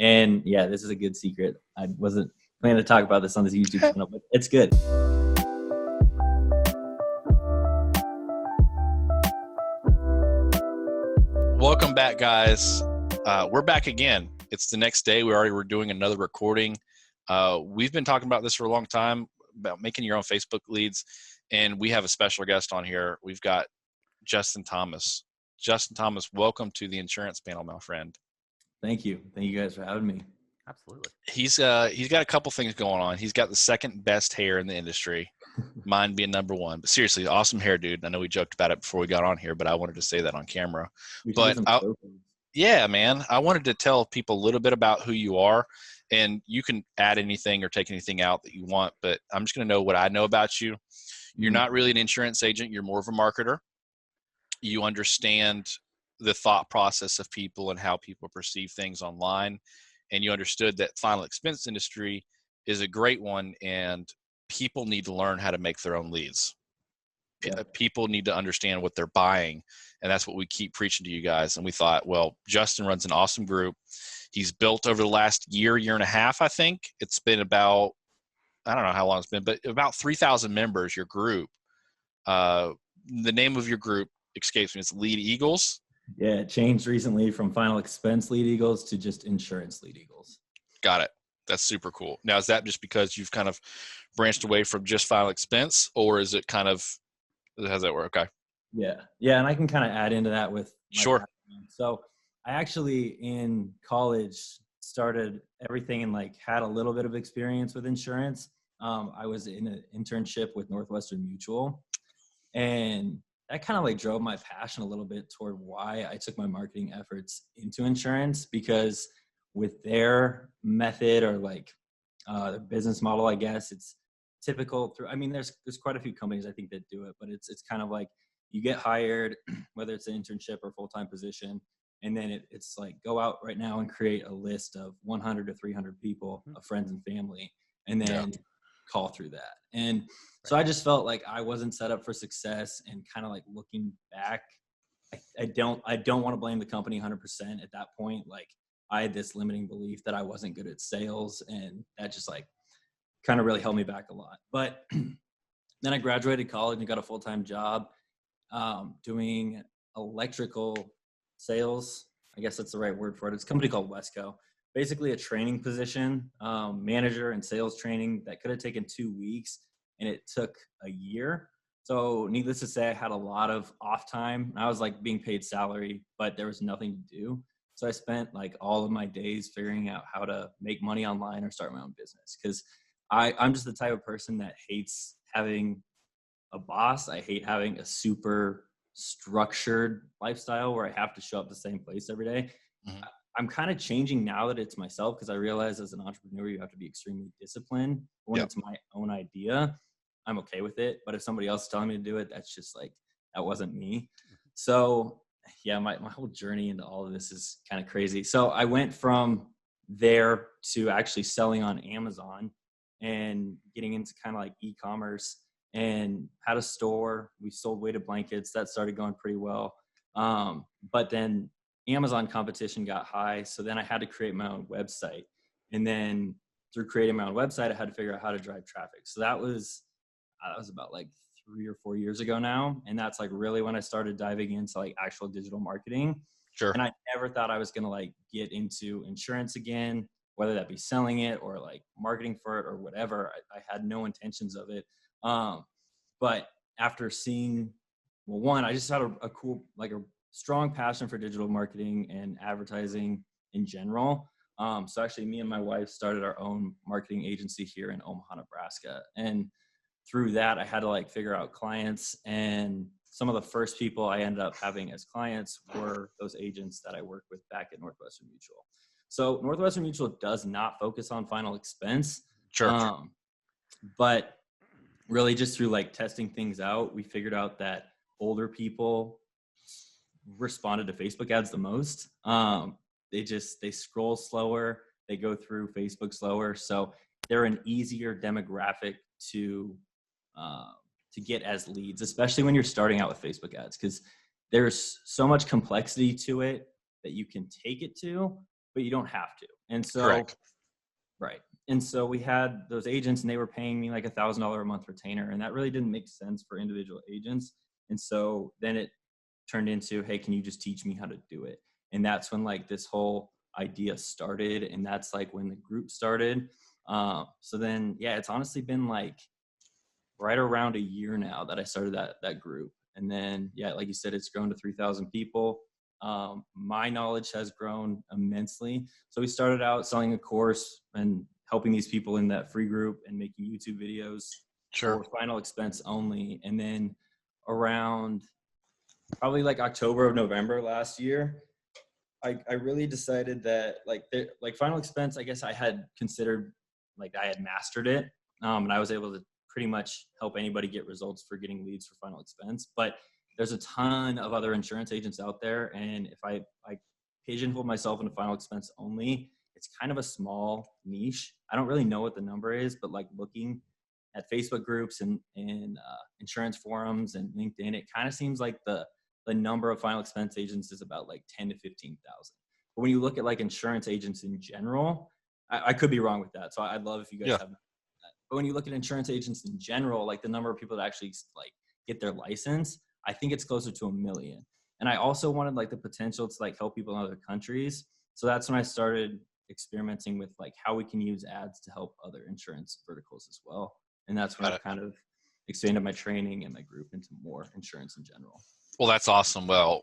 And yeah, this is a good secret. I wasn't planning to talk about this on this YouTube channel, but it's good. Welcome back, guys. We're back again. It's the next day. We're doing another recording. We've been talking about this for a long time, about making your own Facebook leads. And we have a special guest on here. We've got Justin Thomas. Justin Thomas, welcome to the insurance panel, my friend. Thank you. Thank you guys for having me. Absolutely. He's got a couple things going on. He's got the second best hair in the industry, mine being number one. But seriously, awesome hair, dude. I know we joked about it before we got on here, but I wanted to say that on camera. But yeah, man, I wanted to tell people a little bit about who you are, and you can add anything or take anything out that you want, but I'm just going to know what I know about you. You're not really an insurance agent. You're more of a marketer. You understand the thought process of people and how people perceive things online. And you understood that final expense industry is a great one, and people need to learn how to make their own leads. Yeah. People need to understand what they're buying. And that's what we keep preaching to you guys. And we thought, well, Justin runs an awesome group. He's built over the last year and a half, I think. It's been about, I don't know how long it's been, but about 3,000 members, your group. The name of your group escapes me. It's Lead Eagles. Yeah, it changed recently from final expense Lead Eagles to just insurance Lead Eagles. Got it. That's super cool. Now, is that just because you've kind of branched away from just final expense, or is it kind of, how does that work? Okay. Yeah. And I can kind of add into that with sure. Background. So I actually in college started everything and had a little bit of experience with insurance. I was in an internship with Northwestern Mutual, and that kind of drove my passion a little bit toward why I took my marketing efforts into insurance, because with their method or their business model, I guess it's typical through, there's quite a few companies I think that do it, but it's kind of you get hired, whether it's an internship or full-time position, and then it's go out right now and create a list of 100 to 300 people of friends and family, and then call through that. And so I just felt like I wasn't set up for success, and kind of looking back, I don't want to blame the company 100% at that point. I had this limiting belief that I wasn't good at sales, and that just kind of really held me back a lot. But then I graduated college and got a full-time job doing electrical sales. I guess that's the right word for it. It's a company called Wesco. Basically a training position, manager and sales training that could have taken 2 weeks, and it took a year. So needless to say, I had a lot of off time. I was being paid salary, but there was nothing to do. So I spent all of my days figuring out how to make money online or start my own business. Because I'm just the type of person that hates having a boss. I hate having a super structured lifestyle where I have to show up the same place every day. Mm-hmm. I'm kind of changing now that it's myself, because I realize as an entrepreneur, you have to be extremely disciplined. When it's my own idea, I'm okay with it. But if somebody else is telling me to do it, that's just that wasn't me. So yeah, my whole journey into all of this is kind of crazy. So I went from there to actually selling on Amazon and getting into kind of e-commerce, and had a store. We sold weighted blankets. That started going pretty well. But then Amazon competition got high. So then I had to create my own website. And then through creating my own website, I had to figure out how to drive traffic. So that was about 3 or 4 years ago now. And that's really when I started diving into actual digital marketing. Sure. And I never thought I was going to get into insurance again, whether that be selling it or marketing for it or whatever. I had no intentions of it. But after seeing, well, one, I just had a cool, a strong passion for digital marketing and advertising in general. So actually me and my wife started our own marketing agency here in Omaha, Nebraska. And through that, I had to figure out clients, and some of the first people I ended up having as clients were those agents that I worked with back at Northwestern Mutual. So Northwestern Mutual does not focus on final expense. Sure. But really just through testing things out, we figured out that older people responded to Facebook ads the most. They scroll slower, they go through Facebook slower. So they're an easier demographic to get as leads, especially when you're starting out with Facebook ads, because there's so much complexity to it that you can take it to, but you don't have to. And so, Correct. right. And so we had those agents and they were paying me like $1,000 a month retainer. And that really didn't make sense for individual agents. And so then it turned into, hey, can you just teach me how to do it? And that's when like this whole idea started. And that's like when the group started. So then, yeah, it's honestly been like right around a year now that I started that group. And then, yeah, like you said, it's grown to 3,000 people. My knowledge has grown immensely. So we started out selling a course and helping these people in that free group and making YouTube videos Sure. for final expense only. And then around probably like October of November last year, I really decided that like final expense, I guess I had considered like I had mastered it. And I was able to pretty much help anybody get results for getting leads for final expense. But there's a ton of other insurance agents out there. And if I pigeonhole myself into final expense only, it's kind of a small niche. I don't really know what the number is, but like looking at Facebook groups and insurance forums and LinkedIn, it kind of seems like the number of final expense agents is about like 10 to 15,000. But when you look at like insurance agents in general, I could be wrong with that. So I'd love if you guys have that. But when you look at insurance agents in general, like the number of people that actually like get their license, I think it's closer to 1 million. And I also wanted like the potential to like help people in other countries. So that's when I started experimenting with like how we can use ads to help other insurance verticals as well. And that's when I kind of expanded my training and my group into more insurance in general. Well, that's awesome. Well,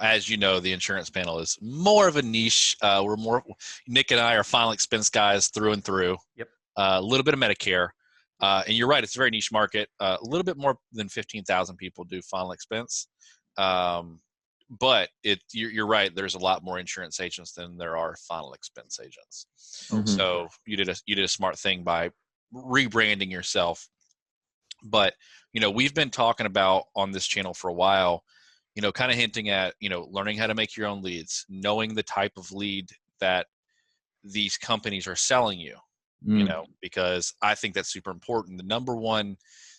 as you know, the insurance panel is more of a niche. Nick and I are final expense guys through and through. Yep. A little bit of Medicare. And you're right, it's a very niche market. A little bit more than 15,000 people do final expense. But you're right, there's a lot more insurance agents than there are final expense agents. Mm-hmm. So you did a smart thing by rebranding yourself. But, we've been talking about on this channel for a while, kind of hinting at, learning how to make your own leads, knowing the type of lead that these companies are selling you, because I think that's super important. The number one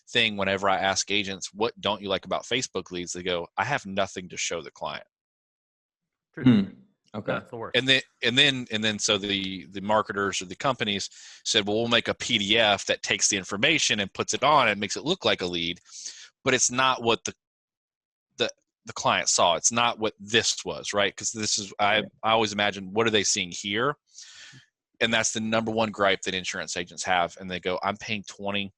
thing whenever I ask agents, what don't you like about Facebook leads? They go, I have nothing to show the client. Okay. That's the worst. And then so the marketers or the companies said, well, we'll make a PDF that takes the information and puts it on and makes it look like a lead, but it's not what the client saw. It's not what this was, right? Because this is, I always imagine, what are they seeing here? And that's the number one gripe that insurance agents have. And they go, I'm paying $20,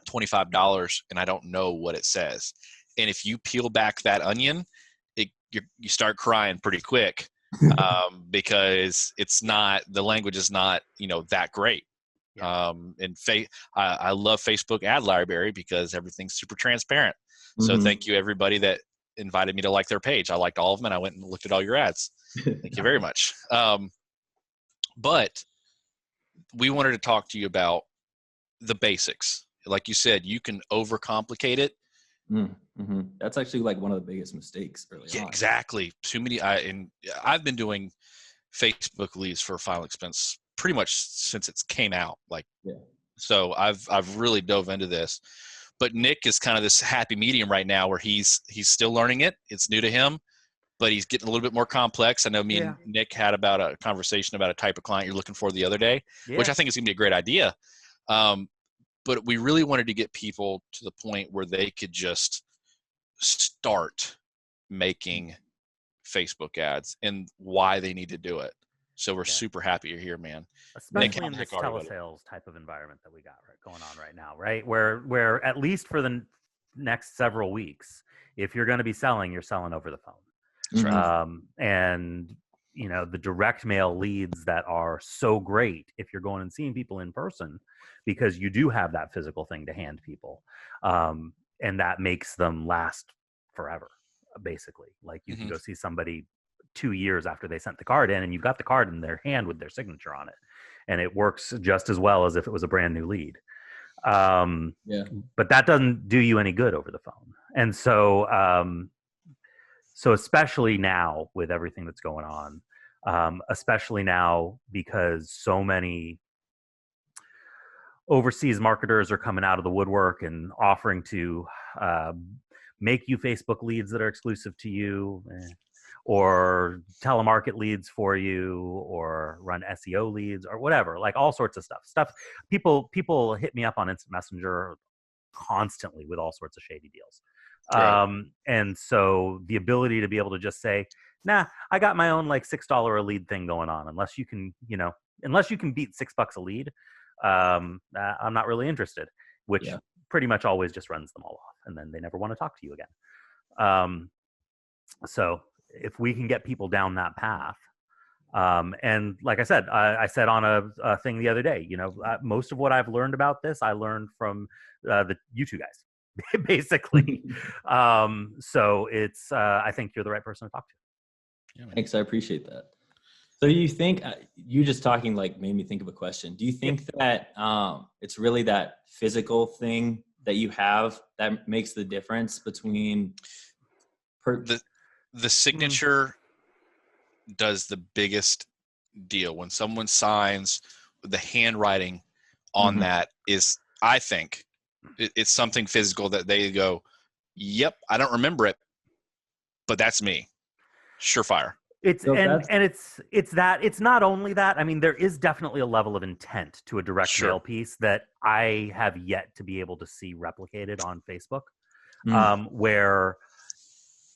$25 and I don't know what it says. And if you peel back that onion, you start crying pretty quick. Because it's not, the language is not, that great. Yeah. And I love Facebook ad library because everything's super transparent. So thank you everybody that invited me to like their page. I liked all of them and I went and looked at all your ads. Thank you very much. But we wanted to talk to you about the basics. Like you said, you can overcomplicate it. That's actually like one of the biggest mistakes early on. Exactly. Too many. I've been doing Facebook leads for final expense pretty much since it came out. So I've really dove into this. But Nick is kind of this happy medium right now where he's still learning it. It's new to him, but he's getting a little bit more complex. I know me and Nick had about a conversation about a type of client you're looking for the other day, which I think is going to be a great idea. But we really wanted to get people to the point where they could just start making Facebook ads and why they need to do it. So we're super happy you're here, man. Especially in this telesales type of environment that we got going on right now, right? Where at least for the next several weeks, if you're going to be selling, you're selling over the phone. That's right. And the direct mail leads that are so great if you're going and seeing people in person, because you do have that physical thing to hand people. And that makes them last forever, basically. Like you can go see somebody 2 years after they sent the card in and you've got the card in their hand with their signature on it. And it works just as well as if it was a brand new lead. But that doesn't do you any good over the phone. And so, so especially now with everything that's going on, especially now because so many overseas marketers are coming out of the woodwork and offering to make you Facebook leads that are exclusive to you. or telemarket leads for you, or run SEO leads, or whatever, like all sorts of stuff. People hit me up on Instant Messenger constantly with all sorts of shady deals. Right. And so the ability to be able to just say, nah, I got my own like $6 a lead thing going on. Unless you can beat $6 a lead, I'm not really interested, which pretty much always just runs them all off. And then they never want to talk to you again. So if we can get people down that path, and like I said, I said on a thing the other day, most of what I've learned about this, I learned from you two guys, basically. So it's, I think you're the right person to talk to. Yeah, thanks. I appreciate that. So you think, you just talking like made me think of a question. Do you think that it's really that physical thing that you have that makes the difference between the signature does the biggest deal when someone signs? The handwriting on that is, I think it's something physical that they go, yep, I don't remember it, but that's me. Surefire. It's it's not only that. I mean, there is definitely a level of intent to a direct mail piece that I have yet to be able to see replicated on Facebook, where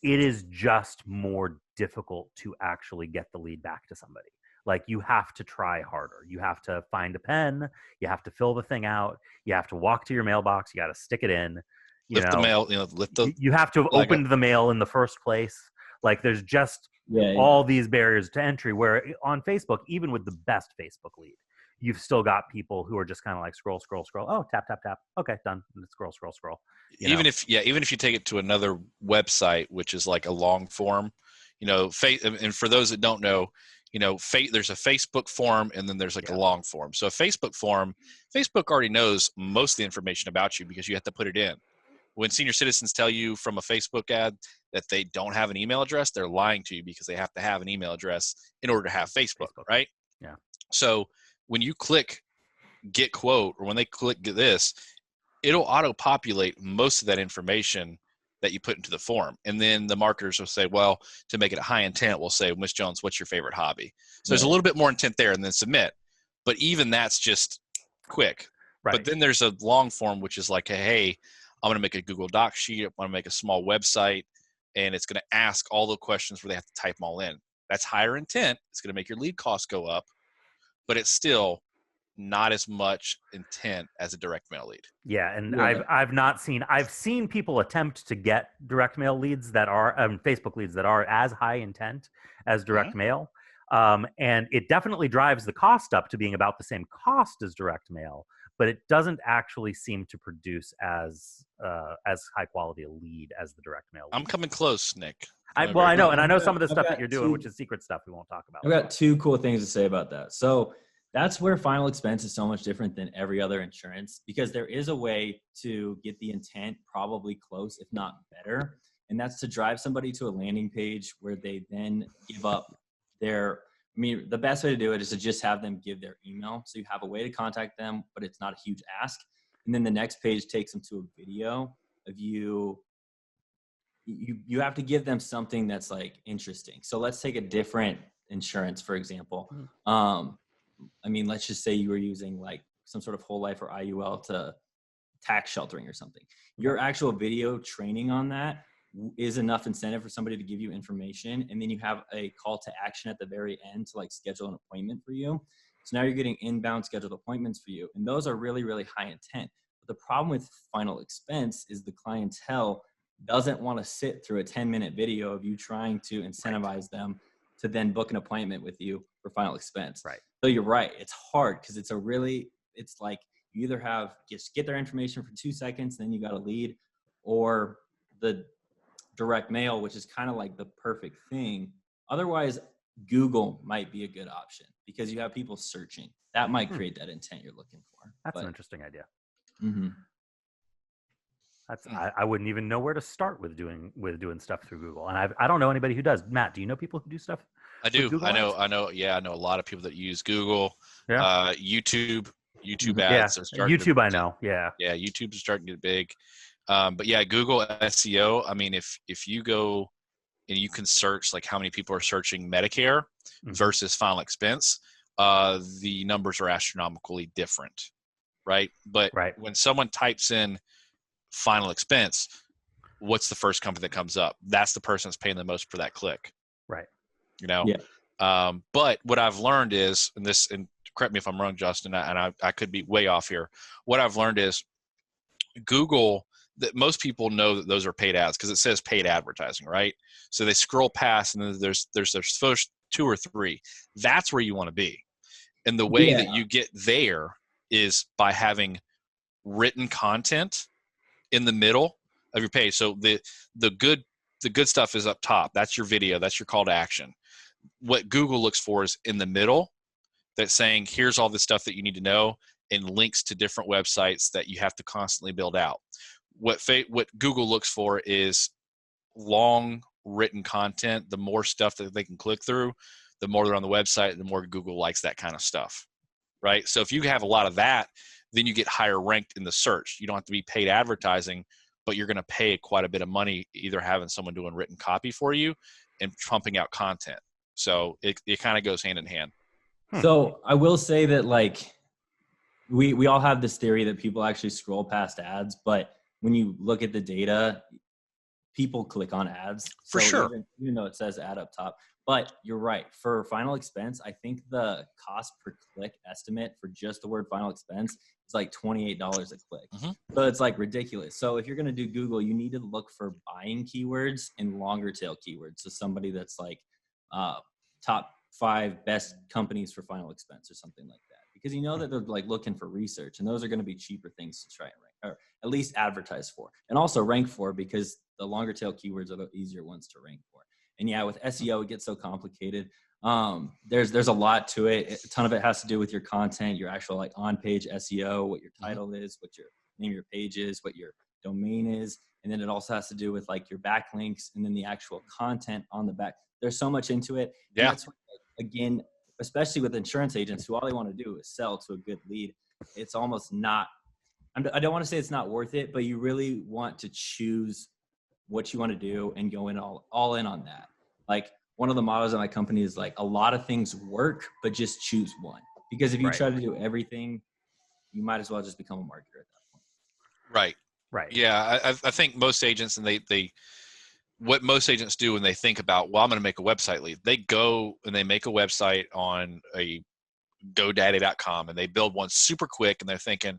it is just more difficult to actually get the lead back to somebody. Like, you have to try harder. You have to find a pen. You have to fill the thing out. You have to walk to your mailbox. You got to stick it in. Lift the mail. You have to have opened the mail in the first place. Like, there's just all these barriers to entry, where on Facebook, even with the best Facebook lead, you've still got people who are just kind of like scroll. Oh, tap. Okay, done. And scroll. Even if you take it to another website, which is like a long form, and for those that don't know, there's a Facebook form and then there's like a long form. So a Facebook form, Facebook already knows most of the information about you because you have to put it in. When senior citizens tell you from a Facebook ad that they don't have an email address, they're lying to you because they have to have an email address in order to have Facebook. Right? Yeah. So when you click get quote, or when they click get this, it'll auto-populate most of that information that you put into the form. And then the marketers will say, well, to make it high intent, we'll say, Ms. Jones, what's your favorite hobby? So there's a little bit more intent there, and then submit. But even that's just quick. Right. But then there's a long form, which is like, hey, I'm going to make a Google Doc sheet. I'm going to make a small website, and it's going to ask all the questions where they have to type them all in. That's higher intent. It's going to make your lead costs go up, but it's still not as much intent as a direct mail lead. Yeah, and I've seen people attempt to get direct mail leads that are Facebook leads that are as high intent as direct mail, and it definitely drives the cost up to being about the same cost as direct mail, but it doesn't actually seem to produce as high quality a lead as the direct mail lead. I'm coming close, Nick. I know, and I know some of the stuff that you're doing, which is secret stuff we won't talk about. I've got two cool things to say about that. So that's where final expense is so much different than every other insurance, because there is a way to get the intent probably close, if not better. And that's to drive somebody to a landing page where they then give up the best way to do it is to just have them give their email. So you have a way to contact them, but it's not a huge ask. And then the next page takes them to a video of you have to give them something that's like interesting. So let's take a different insurance, for example. Let's just say you were using like some sort of whole life or IUL to tax sheltering or something. Your actual video training on that is enough incentive for somebody to give you information. And then you have a call to action at the very end to like schedule an appointment for you. So now you're getting inbound scheduled appointments for you. And those are really, really high intent. But the problem with final expense is the clientele doesn't want to sit through a 10-minute video of you trying to incentivize them to then book an appointment with you for final expense. Right. So you're right. It's hard because it's like you either have just get their information for 2 seconds, then you got a lead, or the direct mail, which is kind of like the perfect thing. Otherwise, Google might be a good option because you have people searching. That might create that intent you're looking for. That's an interesting idea. Mm-hmm. I wouldn't even know where to start with doing stuff through Google, and I don't know anybody who does. Matt, do you know people who do stuff? I do. I know. Yeah, I know a lot of people that use Google, YouTube ads. Are starting YouTube. I know. Yeah. Yeah, YouTube is starting to get big, but yeah, Google SEO. I mean, if you go and you can search like how many people are searching Medicare versus final expense, the numbers are astronomically different, right? But when someone types in final expense, what's the first company that comes up? That's the person that's paying the most for that click. Right. You know? Yeah. But what I've learned is, and correct me if I'm wrong, Justin, and I could be way off here. What I've learned is Google, that most people know that those are paid ads because it says paid advertising, right? So they scroll past and then there's first 2 or 3. That's where you want to be. And the way that you get there is by having written content in the middle of your page. So the good stuff is up top. That's your video. That's your call to action. What Google looks for is in the middle, that's saying, here's all the stuff that you need to know, and links to different websites that you have to constantly build out. What Google looks for is long written content. The more stuff that they can click through, the more they're on the website, the more Google likes that kind of stuff, right? So if you have a lot of that, then you get higher ranked in the search. You don't have to be paid advertising, but you're going to pay quite a bit of money either having someone doing written copy for you and pumping out content. So it kind of goes hand in hand. So I will say that, like, we all have this theory that people actually scroll past ads, but when you look at the data, people click on ads. For sure. Even though it says ad up top. But you're right. For final expense, I think the cost per click estimate for just the word final expense is like $28 a click. So it's like ridiculous. So if you're going to do Google, you need to look for buying keywords and longer tail keywords. So somebody that's like top 5 best companies for final expense or something like that. Because you know that they're like looking for research, and those are going to be cheaper things to try and rank, or at least advertise for, and also rank for, because the longer tail keywords are the easier ones to rank for. And yeah, with SEO, it gets so complicated. There's a lot to it. A ton of it has to do with your content, your actual like on-page SEO, what your title is, what your name of your page is, what your domain is. And then it also has to do with like your backlinks and then the actual content on the back. There's so much into it. Yeah. And that's what, again, especially with insurance agents who all they want to do is sell to a good lead. It's almost not, I don't want to say it's not worth it, but you really want to choose what you want to do and go in all in on that. Like, one of the mottos of my company is like, a lot of things work, but just choose one. Because if you try to do everything, you might as well just become a marketer at that point. Right. Yeah. I think most agents, and what most agents do when they think about, well, I'm going to make a website lead, they go and they make a website on a GoDaddy.com and they build one super quick, and they're thinking,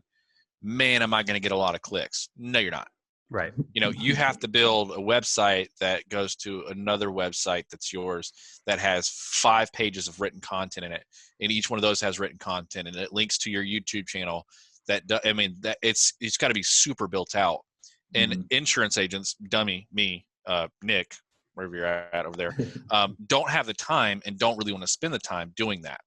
man, am I going to get a lot of clicks? No, you're not. Right. You know, you have to build a website that goes to another website that's yours, that has 5 pages of written content in it, and each one of those has written content, and it links to your YouTube channel. That it's got to be super built out. And insurance agents, Nick, wherever you're at over there, don't have the time and don't really want to spend the time doing that.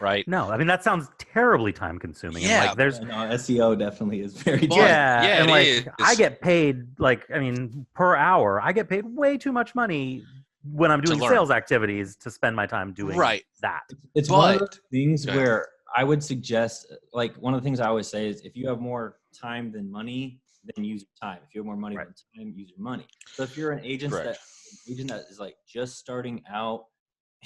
Right. No, I mean, that sounds terribly time consuming. Yeah. And like, there's SEO definitely is very and like, I get paid, like, I mean, per hour, I get paid way too much money when I'm doing sales activities to spend my time doing that. It's one of those things where I would suggest, like, one of the things I always say is, if you have more time than money, then use your time. If you have more money than time, use your money. So if you're an agent that is like just starting out,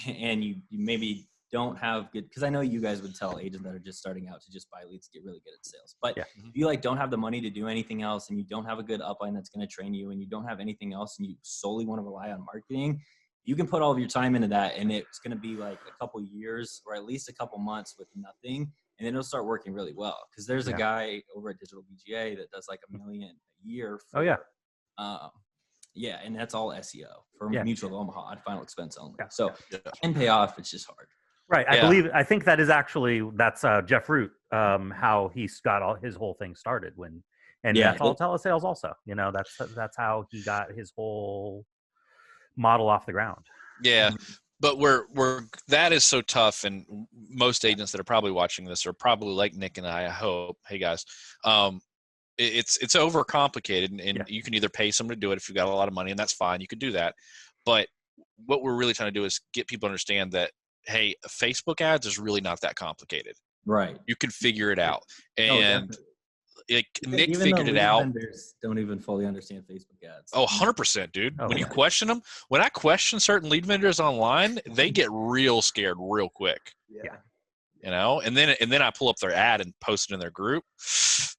and you maybe don't have good, because I know you guys would tell agents that are just starting out to just buy leads to get really good at sales. But if you like don't have the money to do anything else, and you don't have a good upline that's going to train you, and you don't have anything else, and you solely want to rely on marketing, you can put all of your time into that, and it's going to be like a couple years or at least a couple months with nothing, and then it'll start working really well. Because there's a guy over at Digital BGA that does like $1 million a year. And that's all SEO for Mutual of Omaha at final expense only. So it can pay off. It's just hard. Right. I think that is actually, that's Jeff Root, how he's got his whole thing started that's all telesales also. You know, that's how he got his whole model off the ground. Yeah. But that is so tough. And most agents that are probably watching this are probably like Nick and I hope, hey guys, it's overcomplicated, and you can either pay someone to do it if you've got a lot of money, and that's fine. You could do that. But what we're really trying to do is get people to understand that, hey, Facebook ads is really not that complicated. Right. You can figure it out. And Nick even figured the it lead out. vendors don't even fully understand Facebook ads. Oh, 100%, dude. Oh, When you yeah. question them, when I question certain lead vendors online, they get real scared real quick. Yeah. You know, and then I pull up their ad and post it in their group.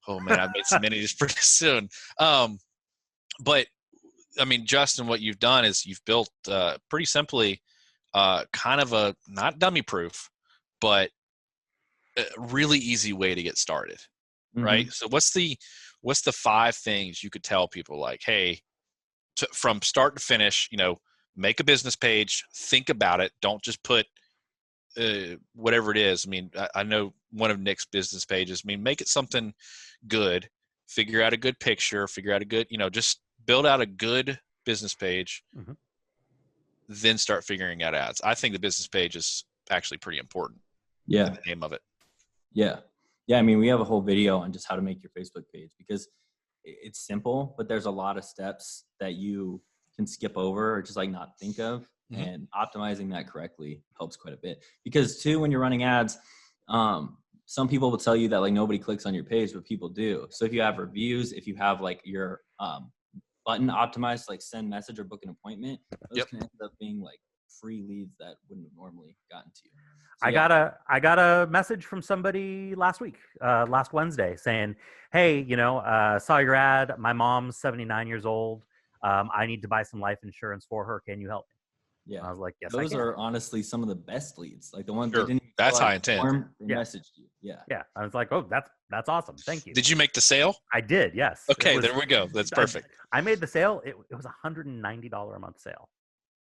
Oh man, I've made some minis pretty soon. But I mean, Justin, what you've done is you've built pretty simply kind of a not dummy proof, but a really easy way to get started, right? So what's the 5 things you could tell people like, hey, from start to finish, make a business page, think about it, don't just put whatever it is. I mean, I know one of Nick's business pages. I mean, make it something good. Figure out a good picture. Figure out a good, just build out a good business page. Mhm. Then start figuring out ads. I think the business page is actually pretty important. Yeah. In the name of it. Yeah. I mean, we have a whole video on just how to make your Facebook page because it's simple, but there's a lot of steps that you can skip over or just like not think of. Mm-hmm. And optimizing that correctly helps quite a bit because too, when you're running ads, some people will tell you that like nobody clicks on your page, but people do. So if you have reviews, if you have like your button optimized, like send message or book an appointment, those can end up being like free leads that wouldn't have normally gotten to you. So, I got a message from somebody last week, last Wednesday, saying, "Hey, saw your ad. My mom's 79 years old. I need to buy some life insurance for her. Can you help me?" Yeah, and I was like, "Yes, those I can." are honestly some of the best leads. Like the ones Sure. that didn't. That's high intent. They messaged you. Yeah. I was like, "Oh, that's awesome. Thank you." Did you make the sale? I did. Yes. Okay, there we go. That's perfect. I made the sale. It was $190 a month sale.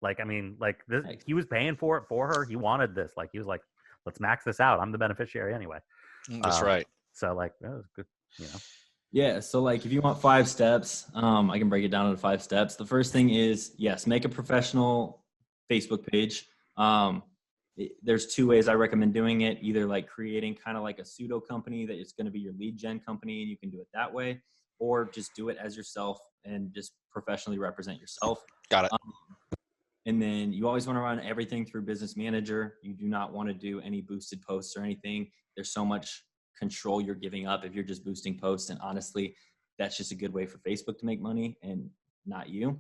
Like, I mean, like this, he was paying for it for her. He wanted this. Like, he was like, let's max this out. I'm the beneficiary anyway. That's right. So like, that was good, Yeah. So like, if you want 5 steps, I can break it down into 5 steps. The first thing is, yes, make a professional Facebook page. There's 2 ways I recommend doing it. Either like creating kind of like a pseudo company that is going to be your lead gen company and you can do it that way, or just do it as yourself and just professionally represent yourself. Got it. And then you always want to run everything through Business Manager. You do not want to do any boosted posts or anything. There's so much control you're giving up if you're just boosting posts. And honestly, that's just a good way for Facebook to make money and not you.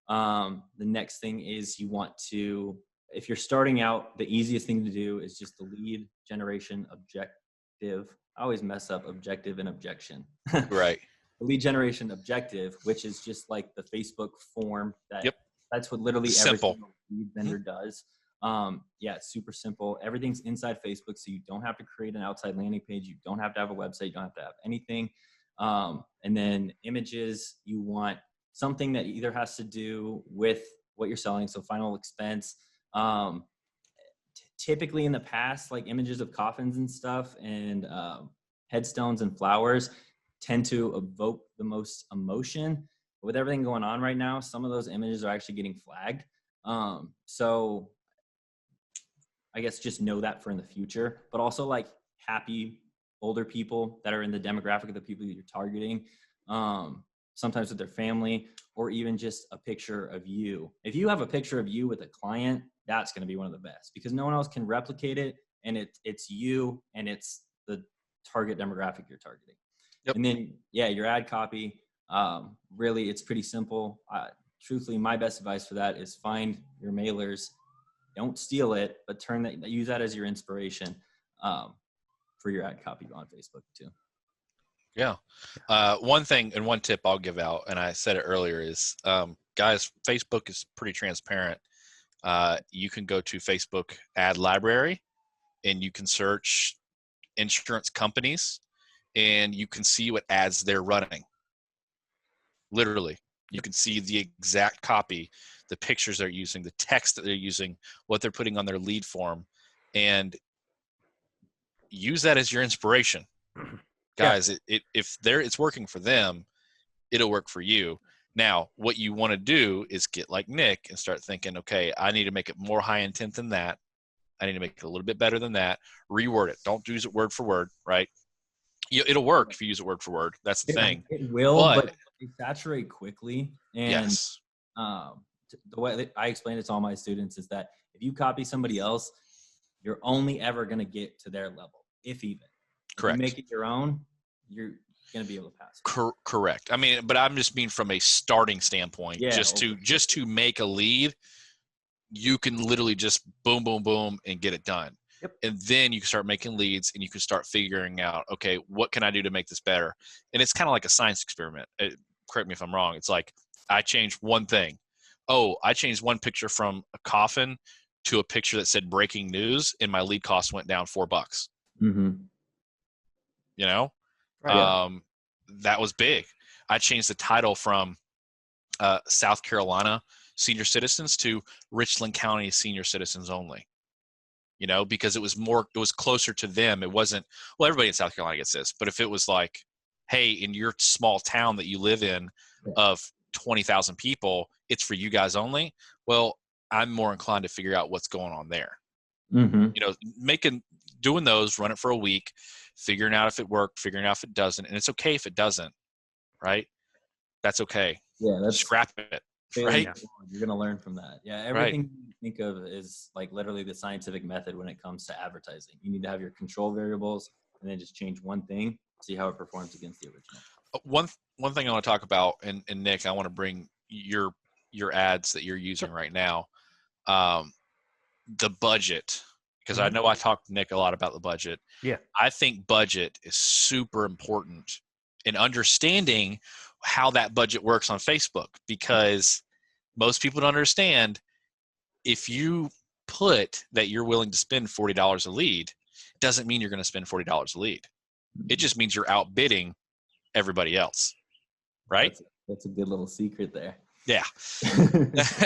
The next thing is you want to, if you're starting out, the easiest thing to do is just the lead generation objective. I always mess up objective and objection. Right. The lead generation objective, which is just like the Facebook form that that's what literally every single lead vendor does. It's super simple. Everything's inside Facebook, so you don't have to create an outside landing page. You don't have to have a website. You don't have to have anything. And then images, you want something that either has to do with what you're selling, so final expense. Typically in the past, like images of coffins and stuff and headstones and flowers tend to evoke the most emotion. But with everything going on right now, some of those images are actually getting flagged. So I guess just know that for in the future, but also like happy older people that are in the demographic of the people that you're targeting, sometimes with their family, or even just a picture of you. If you have a picture of you with a client, that's going to be one of the best because no one else can replicate it. And it's you and it's the target demographic you're targeting. Yep. And then, your ad copy, really, it's pretty simple. Truthfully, my best advice for that is find your mailers. Don't steal it, but use that as your inspiration for your ad copy on Facebook too. Yeah. One thing and one tip I'll give out, and I said it earlier, is guys, Facebook is pretty transparent. You can go to Facebook ad library and you can search insurance companies and you can see what ads they're running. Literally, you can see the exact copy, the pictures they're using, the text that they're using, what they're putting on their lead form, and use that as your inspiration. Guys, if it's working for them, it'll work for you. Now, what you want to do is get like Nick and start thinking, okay, I need to make it more high intent than that. I need to make it a little bit better than that. Reword it. Don't use it word for word, right? It'll work if you use it word for word. That's the thing. It will, but it saturate quickly. And the way I explain it to all my students is that if you copy somebody else, you're only ever going to get to their level, if even. Correct. If you make it your own, going to be able to pass. Correct. I mean, but I'm just mean from a starting standpoint, Yeah, just to make a lead, you can literally just boom, boom, boom and get it done. Yep. And then you can start making leads and you can start figuring out, okay, what can I do to make this better? And it's kind of like a science experiment. Correct me if I'm wrong. It's like, I changed one thing. Oh, I changed one picture from a coffin to a picture that said breaking news, and my lead cost went down $4. Mm-hmm. You know, Right. that was big. I changed the title from South Carolina senior citizens to Richland County senior citizens only. You know, because it was closer to them. It wasn't, well, everybody in South Carolina gets this, but if it was like, hey, in your small town that you live in of 20,000 people, it's for you guys only. Well, I'm more inclined to figure out what's going on there. Mm-hmm. You know, doing those, run it for a week, figuring out if it worked, figuring out if it doesn't. And it's okay if it doesn't, right? That's okay. Yeah, that's scrap it, right? Yeah. You're going to learn from that. Yeah, everything you think of is like literally the scientific method when it comes to advertising. You need to have your control variables and then just change one thing, see how it performs against the original. One thing I want to talk about, and Nick, I want to bring your ads that you're using right now, the budget, because I know I talked to Nick a lot about the budget. Yeah. I think budget is super important in understanding how that budget works on Facebook, because most people don't understand, if you put that you're willing to spend $40 a lead, doesn't mean you're going to spend $40 a lead. It just means you're outbidding everybody else, right? That's a good little secret there. Yeah.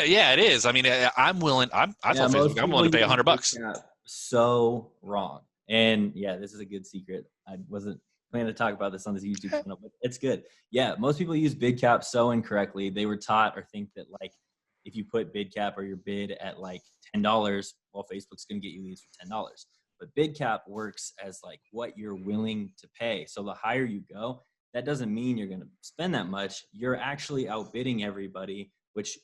Yeah, it is. I mean, I'm willing. I tell Facebook I'm willing to pay $100. So wrong. And yeah, this is a good secret. I wasn't planning to talk about this on this YouTube channel, but it's good. Yeah, most people use bid cap so incorrectly. They were taught or think that like if you put bid cap or your bid at like $10, well, Facebook's going to get you leads for $10. But bid cap works as like what you're willing to pay. So the higher you go, that doesn't mean you're going to spend that much. You're actually outbidding everybody, which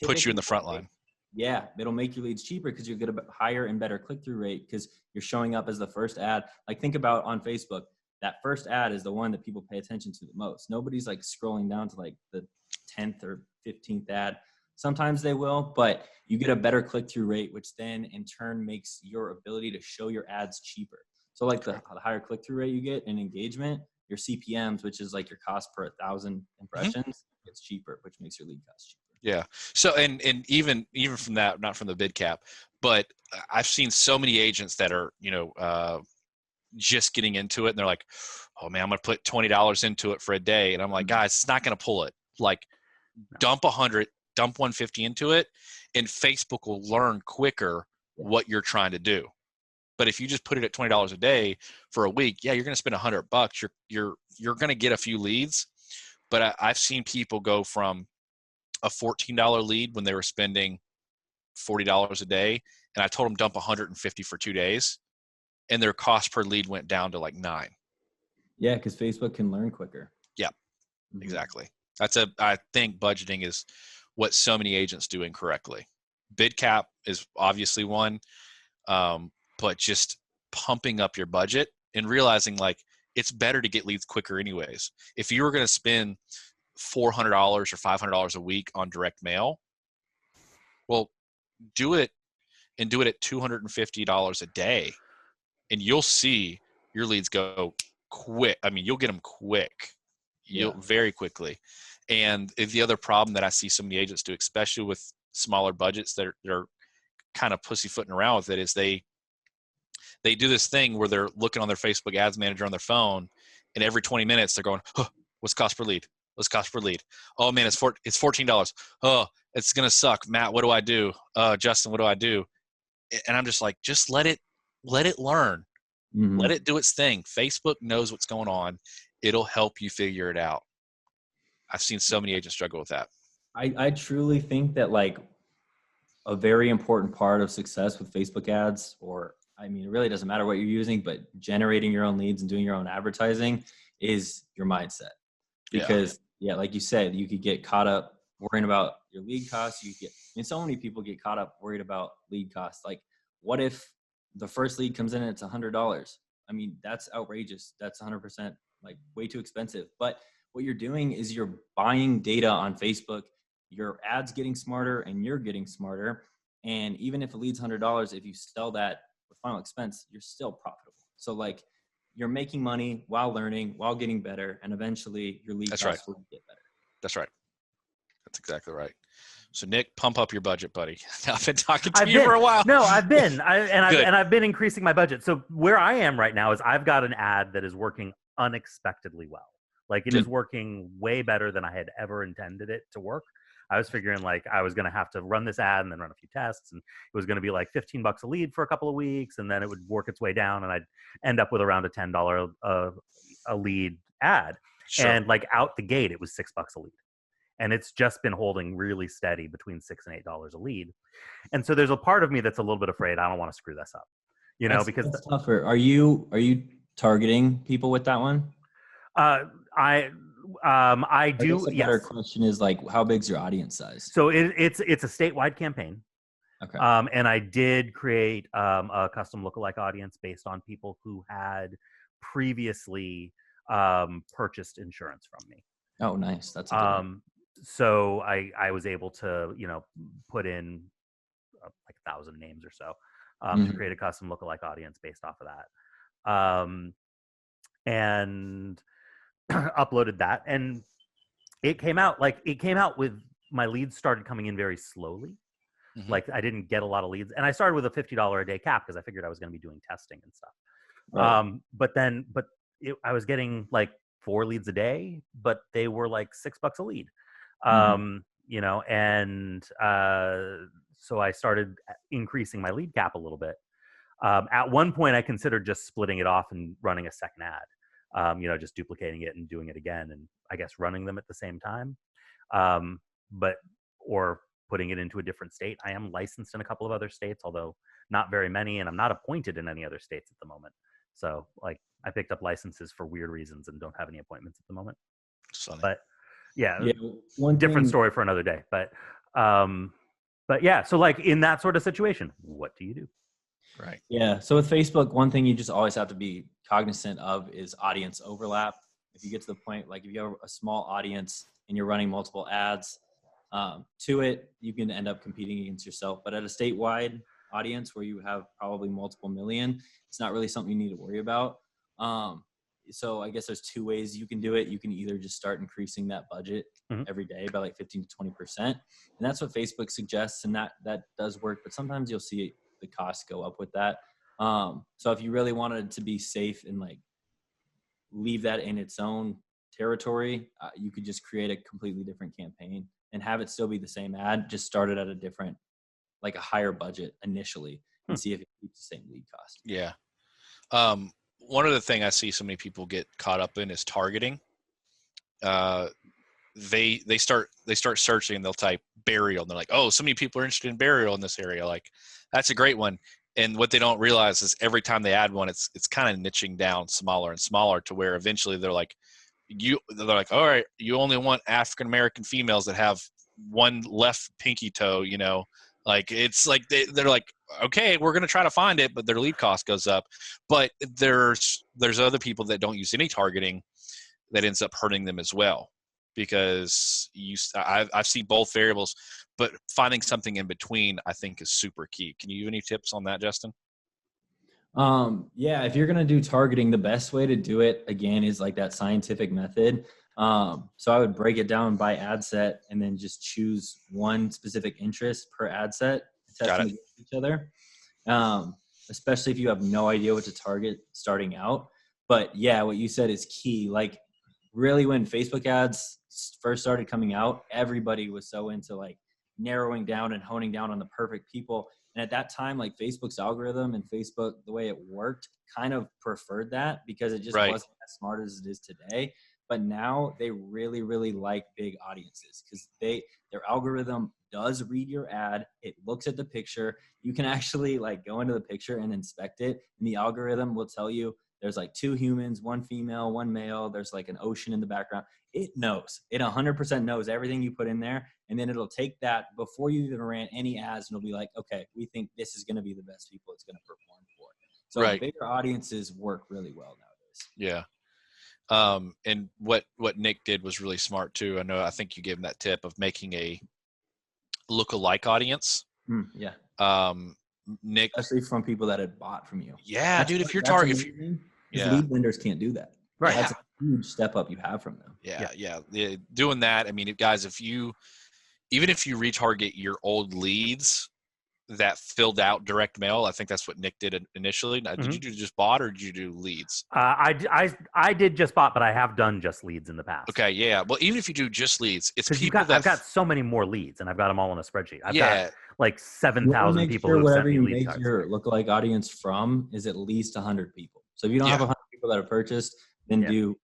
puts you in the front line. Yeah, it'll make your leads cheaper because you get a higher and better click-through rate because you're showing up as the first ad. Like think about on Facebook, that first ad is the one that people pay attention to the most. Nobody's like scrolling down to like the 10th or 15th ad. Sometimes they will, but you get a better click-through rate, which then in turn makes your ability to show your ads cheaper. So like the higher click-through rate you get in engagement, your CPMs, which is like your cost per 1,000 impressions, gets cheaper, which makes your lead cost cheaper. Yeah. So, and even from that, not from the bid cap, but I've seen so many agents that are, just getting into it and they're like, oh man, I'm going to put $20 into it for a day. And I'm like, guys, it's not going to pull it. Like dump 100, dump 150 into it, and Facebook will learn quicker what you're trying to do. But if you just put it at $20 a day for a week, yeah, you're going to spend $100. You're going to get a few leads. But I've seen people go from a $14 lead when they were spending $40 a day, and I told them dump 150 for 2 days, and their cost per lead went down to like $9. Yeah, because Facebook can learn quicker. Yeah, exactly. I think budgeting is what so many agents do incorrectly. Bid cap is obviously one, but just pumping up your budget and realizing like it's better to get leads quicker anyways. If you were going to spend $400 or $500 a week on direct mail, well, do it at $250 a day, and you'll see your leads go quick. I mean, you'll get them quick, very quickly. And the other problem that I see so many agents do, especially with smaller budgets that are kind of pussyfooting around with it, is they do this thing where they're looking on their Facebook ads manager on their phone, and every 20 minutes they're going, oh, what's cost per lead? What's cost per lead? Oh man, it's $14. Oh, it's going to suck. Matt, what do I do? Justin, what do I do? And I'm just like, just let it learn. Mm-hmm. Let it do its thing. Facebook knows what's going on. It'll help you figure it out. I've seen so many agents struggle with that. I truly think that like a very important part of success with Facebook ads, or I mean, it really doesn't matter what you're using, but generating your own leads and doing your own advertising is your mindset. Because like you said, you could get caught up worrying about your lead costs. So many people get caught up worried about lead costs. Like what if the first lead comes in and it's $100? I mean, that's outrageous. That's 100% like way too expensive. But what you're doing is you're buying data on Facebook. Your ads getting smarter and you're getting smarter. And even if it leads $100, if you sell that with final expense, you're still profitable. So like you're making money while learning, while getting better, and eventually your lead costs will get better. That's right. That's exactly right. So Nick, pump up your budget, buddy. I've been talking to you for a while. No, I've been, I've been increasing my budget. So where I am right now is I've got an ad that is working unexpectedly well. Like it is working way better than I had ever intended it to work. I was figuring like I was going to have to run this ad and then run a few tests, and it was going to be like $15 a lead for a couple of weeks, and then it would work its way down, and I'd end up with around a $10 a lead ad. Sure. And like out the gate, it was $6 a lead. And it's just been holding really steady between $6 and $8 a lead. And so there's a part of me that's a little bit afraid I don't want to screw this up, you know, because that's tougher. Are you targeting people with that one? I do. A better question is like, how big's your audience size? So it's a statewide campaign. Okay. And I did create a custom lookalike audience based on people who had previously purchased insurance from me. Oh, nice. That's a good one. So I was able to, you know, put in like 1,000 names or so to create a custom lookalike audience based off of that. And uploaded that, and it came out with my leads started coming in very slowly. Like I didn't get a lot of leads, and I started with a $50 a day cap because I figured I was going to be doing testing and stuff. Right. But I was getting like 4 leads a day, but they were like $6 a lead. You know, and so I started increasing my lead cap a little bit. At one point, I considered just splitting it off and running a second ad. You know, just duplicating it and doing it again, and I guess running them at the same time. Or putting it into a different state. I am licensed in a couple of other states, although not very many, and I'm not appointed in any other states at the moment. So, like, I picked up licenses for weird reasons and don't have any appointments at the moment. But yeah, one different story for another day. But yeah, so like in that sort of situation, what do you do? Right. Yeah. So with Facebook, one thing you just always have to be cognizant of is audience overlap. If you get to the point, like if you have a small audience and you're running multiple ads to it, you can end up competing against yourself. But at a statewide audience where you have probably multiple million, it's not really something you need to worry about. So I guess there's 2 ways you can do it. You can either just start increasing that budget every day by like 15 to 20%. And that's what Facebook suggests. And that does work, but sometimes you'll see the costs go up with that. So if you really wanted to be safe and like leave that in its own territory, you could just create a completely different campaign and have it still be the same ad, just start it at a different, like a higher budget initially and see if it keeps the same lead cost. Yeah. One other thing I see so many people get caught up in is targeting. They start searching, they'll type burial, and they're like, oh, so many people are interested in burial in this area. Like, that's a great one. And what they don't realize is every time they add one, it's kind of niching down smaller and smaller to where eventually they're like, all right, you only want African American females that have one left pinky toe, you know. Like, it's like they're like, okay, we're going to try to find it, but their lead cost goes up. But there's other people that don't use any targeting that ends up hurting them as well, because I've seen both variables, but finding something in between I think is super key. Can you give any tips on that, Justin? Yeah, if you're going to do targeting, the best way to do it again is like that scientific method. So I would break it down by ad set and then just choose one specific interest per ad set, test them against each other. Especially if you have no idea what to target starting out. But yeah, what you said is key. Like really when Facebook ads first started coming out, everybody was so into like narrowing down and honing down on the perfect people. And at that time, like Facebook's algorithm and Facebook, the way it worked, kind of preferred that because it just wasn't as smart as it is today. But now they really, really like big audiences because their algorithm does read your ad. It looks at the picture. You can actually like go into the picture and inspect it. And the algorithm will tell you there's like 2 humans, 1 female, 1 male. There's like an ocean in the background. It knows. It 100% knows everything you put in there. And then it'll take that before you even ran any ads and it'll be like, okay, we think this is going to be the best people it's going to perform for. So bigger audiences work really well nowadays. Yeah. And what Nick did was really smart too. I think you gave him that tip of making a lookalike audience. Yeah. Nick, especially from people that had bought from you. Yeah, dude. If you're targeting, lead vendors can't do that. Right. That's a huge step up you have from them. Yeah. Doing that. I mean, guys, even if you retarget your old leads that filled out direct mail, I think that's what Nick did initially. Now, did you do just bot or did you do leads? I did just bot, but I have done just leads in the past. Okay, yeah. Well, even if you do just leads, it's people I've got so many more leads, and I've got them all in a spreadsheet. I've got like 7,000 people who have sent me lead cards. Your lookalike audience from is at least 100 people. So if you don't have 100 people that have purchased, then do.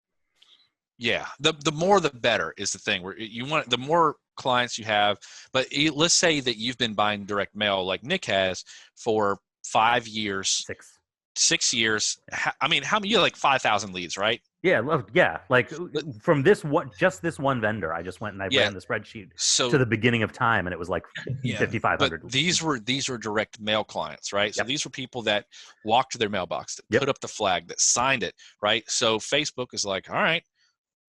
Yeah, the more the better is the thing. Where you want the more clients you have, but let's say that you've been buying direct mail like Nick has for 5 years, 6 years. I mean, how many? You have like 5,000 leads, right? Yeah, like from this one vendor, I just went and I ran the spreadsheet to the beginning of time, and it was like 5,500. But these were direct mail clients, right? So these were people that walked to their mailbox, that put up the flag, that signed it, right? So Facebook is like, all right,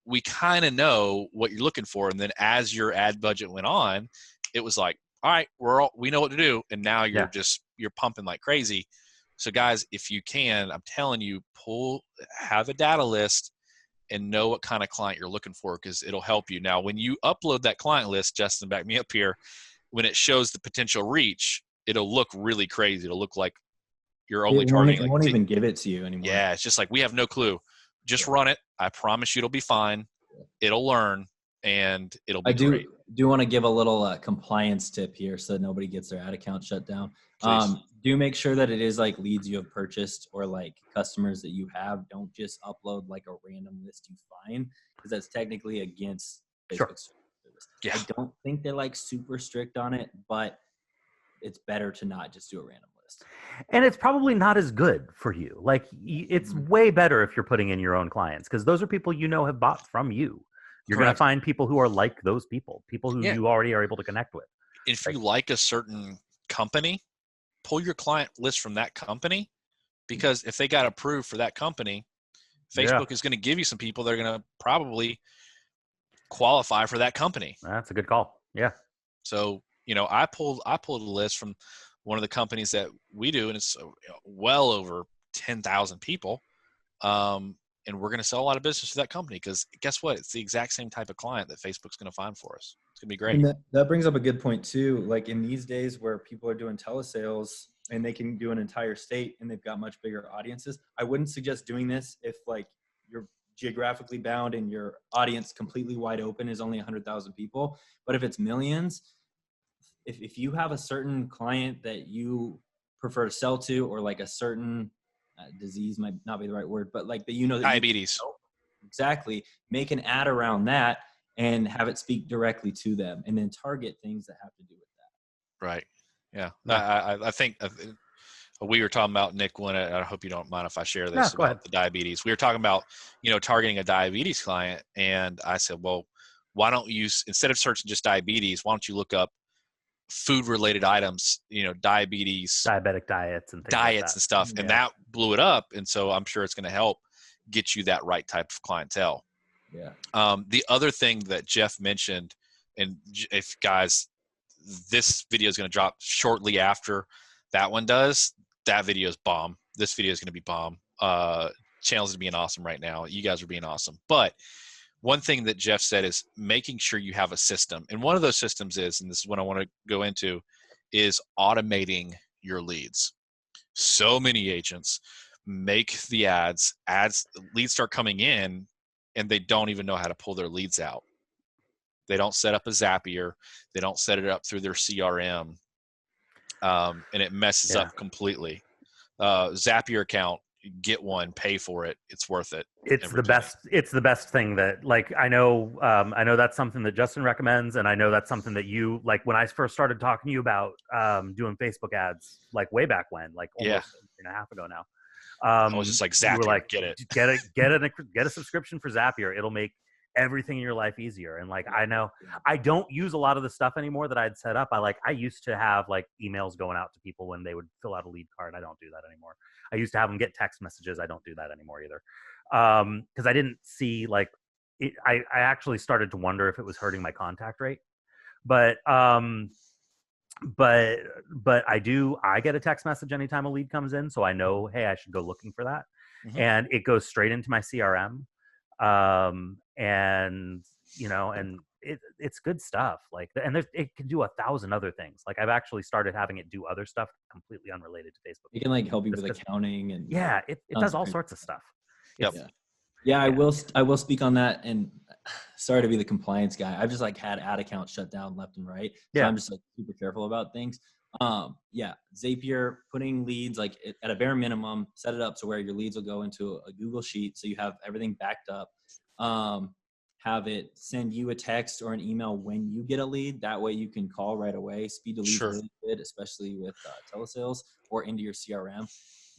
we kind of know what you're looking for, and then as your ad budget went on, it was like, all right, we know what to do, and now you're pumping like crazy. So guys, if you can, I'm telling you, have a data list and know what kind of client you're looking for, because it'll help you. Now, when you upload that client list, Justin, back me up here, when it shows the potential reach, it'll look really crazy. It'll look like you're only targeting. It won't even give it to you anymore. Yeah, it's just like, we have no clue. Just run it. I promise you it'll be fine. It'll learn, and it'll be great. I do want to give a little compliance tip here so that nobody gets their ad account shut down. Do make sure that it is like leads you have purchased or like customers that you have. Don't just upload like a random list you find, because that's technically against Facebook's service. Yeah. I don't think they're like super strict on it, but it's better to not just do a random list. And it's probably not as good for you. Like, it's way better if you're putting in your own clients, because those are people have bought from you. You're going to find people who are like those people who you already are able to connect with. If you like a certain company, pull your client list from that company, because if they got approved for that company, Facebook is going to give you some people that are going to probably qualify for that company. That's a good call. Yeah. So, I pulled a list from one of the companies that we do, and it's well over 10,000 people. And we're going to sell a lot of business to that company, because guess what? It's the exact same type of client that Facebook's going to find for us. It's going to be great. And that brings up a good point too. Like in these days where people are doing telesales and they can do an entire state and they've got much bigger audiences, I wouldn't suggest doing this if like you're geographically bound and your audience completely wide open is only 100,000 people. But if it's millions, if you have a certain client that you prefer to sell to, or like a certain disease might not be the right word, but like that diabetes. Exactly. Make an ad around that and have it speak directly to them, and then target things that have to do with that. Right. Yeah. I think we were talking about, Nick, I hope you don't mind if I share this about the diabetes. We were talking about, targeting a diabetes client. And I said, well, why don't you, instead of searching just diabetes, why don't you look up food related items, diabetes, diabetic diets and things diets and stuff. And that blew it up. And so I'm sure it's going to help get you that right type of clientele. Yeah. The other thing that Jeff mentioned, and if guys, this video is going to drop shortly after that one does, that video is bomb. This video is going to be bomb. Channels are being awesome right now. You guys are being awesome. But one thing that Jeff said is making sure you have a system. And one of those systems is, and this is what I want to go into, is automating your leads. So many agents make the ads, leads start coming in, and they don't even know how to pull their leads out. They don't set up a Zapier. They don't set it up through their CRM. And it messes up completely. Zapier account, get one, pay for it. It's worth it. It's the best thing that, like, I know that's something that Justin recommends. And I know that's something that you, like, when I first started talking to you about doing Facebook ads, like way back when, like almost a year and a half ago now. I was just like, Zapier, like, get it. Get a subscription for Zapier. It'll make everything in your life easier. And like, I know I don't use a lot of the stuff anymore that I'd set up. I used to have like emails going out to people when they would fill out a lead card. I don't do that anymore. I used to have them get text messages. I don't do that anymore either. Cause I didn't see like it, I actually started to wonder if it was hurting my contact rate, but I get a text message anytime a lead comes in. So I know, hey, I should go looking for that. Mm-hmm. And it goes straight into my CRM. And it's good stuff. Like, and it can do 1,000 other things. Like I've actually started having it do other stuff completely unrelated to Facebook. It can like help you with accounting and it does all sorts of stuff. Yep. Yeah, I will speak on that. And sorry to be the compliance guy. I've just like had ad accounts shut down left and right. So I'm just like super careful about things. Zapier, putting leads like at a bare minimum, set it up to where your leads will go into a Google sheet. So you have everything backed up. Have it send you a text or an email when you get a lead. That way you can call right away. Speed to lead really good, especially with telesales or into your CRM.